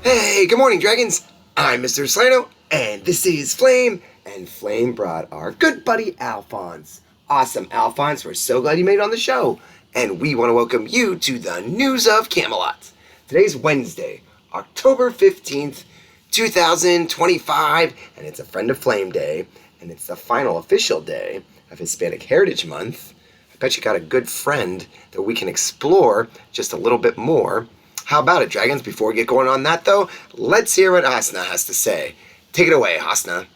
Hey, good morning, dragons. I'm Mr. Slano, and this is Flame. And Flame brought our good buddy Alphonse. Awesome, Alphonse. We're so glad you made it on the show. And we want to welcome you to the News of Camelot. Today's Wednesday, October 15th, 2025, and it's a Friend of Flame Day, and it's the final official day of Hispanic Heritage Month. I bet you got a good friend that we can explore just a little bit more. How about it, dragons? Before we get going on that, though, let's hear what Hasna has to say. Take it away, Hasna.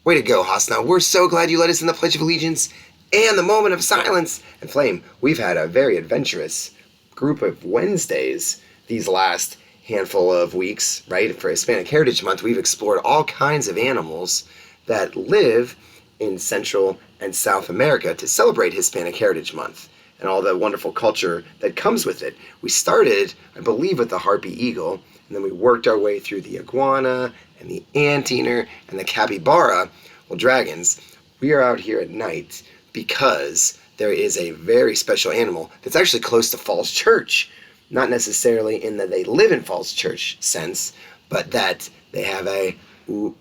Way to go, Hasna. We're so glad you led us in the Pledge of Allegiance and the moment of silence. And Flame, we've had a very adventurous group of Wednesdays these last handful of weeks, right? For Hispanic Heritage Month, we've explored all kinds of animals that live in Central and South America to celebrate Hispanic Heritage Month and all the wonderful culture that comes with it. We started, I believe, with the harpy eagle, and then we worked our way through the iguana and the anteater and the capybara. Well, dragons, we are out here at night because there is a very special animal that's actually close to Falls Church. Not necessarily in that they live in Falls Church sense, but that they have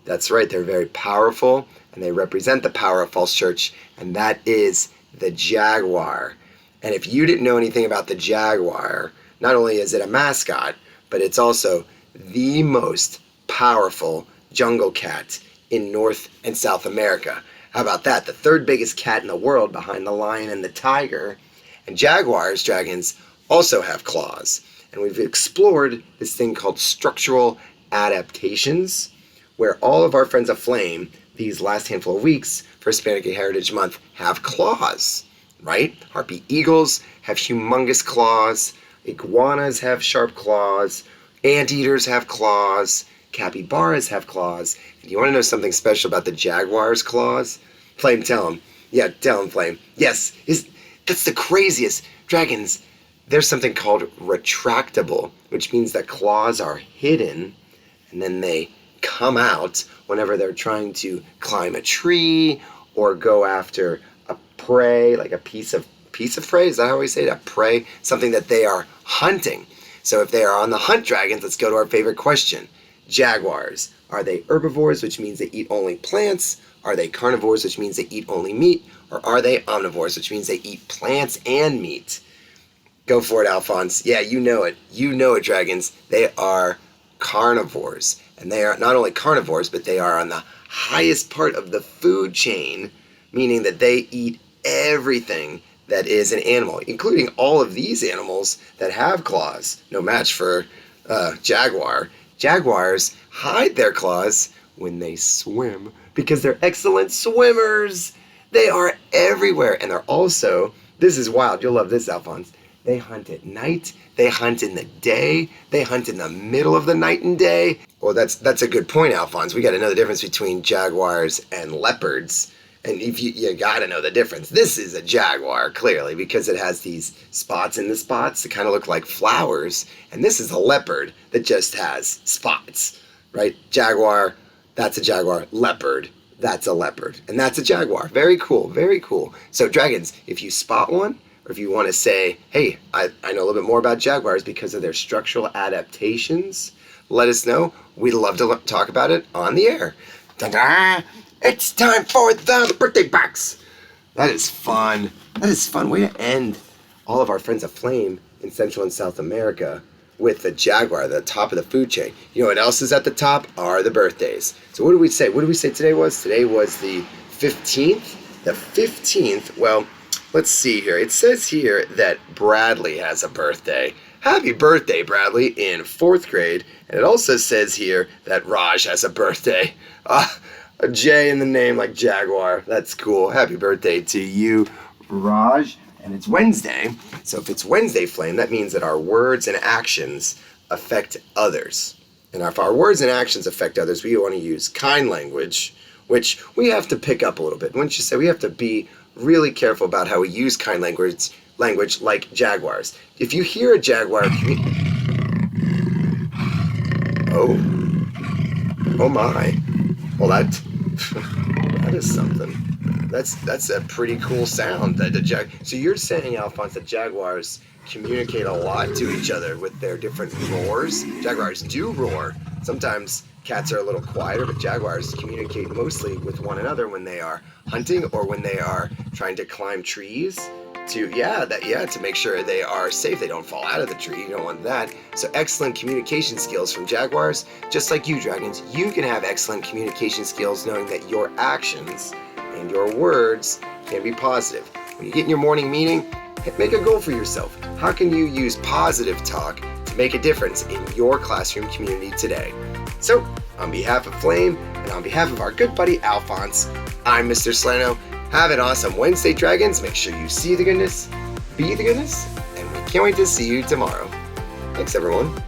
that's right, they're very powerful, and they represent the power of Falls Church, and that is the jaguar. And if you didn't know anything about the jaguar, not only is it a mascot, but it's also the most powerful jungle cat in North and South America. How about that? The third biggest cat in the world behind the lion and the tiger. And jaguars, dragons, also have claws. And we've explored this thing called structural adaptations, where all of our friends of Flame, these last handful of weeks for Hispanic Heritage Month, have claws, right? Harpy eagles have humongous claws. Iguanas have sharp claws. Anteaters have claws. Capybaras have claws. And you want to know something special about the jaguar's claws? Flame, tell him. Yeah, tell him, Flame. Yes, that's the craziest. Dragons, there's something called retractable, which means that claws are hidden, and then they come out whenever they're trying to climb a tree or go after a prey, like a piece of prey. Is that how we say it? A prey, something that they are hunting. So if they are on the hunt, dragons, let's go to our favorite question. Jaguars, are they herbivores, which means they eat only plants? Are they carnivores, which means they eat only meat? Or are they omnivores, which means they eat plants and meat? Go for it, Alphonse. Yeah, you know it. You know it, dragons. They are carnivores. And they are not only carnivores, but they are on the highest part of the food chain, meaning that they eat everything that is an animal, including all of these animals that have claws. No match for jaguar. Jaguars hide their claws when they swim because they're excellent swimmers. They are everywhere, and they're also, this is wild, you'll love this, Alphonse, they hunt at night, they hunt in the day, they hunt in the middle of the night and day. Well, that's a good point, Alphonse. We got to know the difference between jaguars and leopards. And if you got to know the difference. This is a jaguar, clearly, because it has these spots in the spots that kind of look like flowers. And this is a leopard that just has spots, right? Jaguar, that's a jaguar. Leopard, that's a leopard. And that's a jaguar. Very cool, very cool. So, dragons, if you spot one, or if you want to say, hey, I know a little bit more about jaguars because of their structural adaptations, let us know. We'd love to talk about it on the air. Ta-da! It's time for the birthday box. That is fun. That is fun. Way to end all of our friends of Flame in Central and South America with the jaguar, the top of the food chain. You know what else is at the top? Are the birthdays. So what did we say? What did we say today was? Today was the 15th. The 15th, well, let's see here. It says here that Bradley has a birthday. Happy birthday, Bradley, in 4th grade. And it also says here that Raj has a birthday. A J in the name like Jaguar. That's cool. Happy birthday to you, Raj. And it's Wednesday. So if it's Wednesday, Flame, that means that our words and actions affect others. And if our words and actions affect others, we want to use kind language, which we have to pick up a little bit. Wouldn't you say we have to be really careful about how we use kind language like Jaguars? If you hear a Jaguar oh my. Well, that is something. That's a pretty cool sound. So you're saying, Alphonse, that Jaguars communicate a lot to each other with their different roars? Jaguars do roar. Sometimes cats are a little quieter, but Jaguars communicate mostly with one another when they are hunting or when they are trying to climb trees to make sure they are safe, they don't fall out of the tree. You don't want that. So excellent communication skills from Jaguars. Just like you, dragons, you can have excellent communication skills knowing that your actions and your words can be positive. When you get in your morning meeting, make a goal for yourself. How can you use positive talk to make a difference in your classroom community today? So, on behalf of Flame and on behalf of our good buddy Alphonse, I'm Mr. Slano. Have an awesome Wednesday, dragons. Make sure you see the goodness, be the goodness, and we can't wait to see you tomorrow. Thanks, everyone.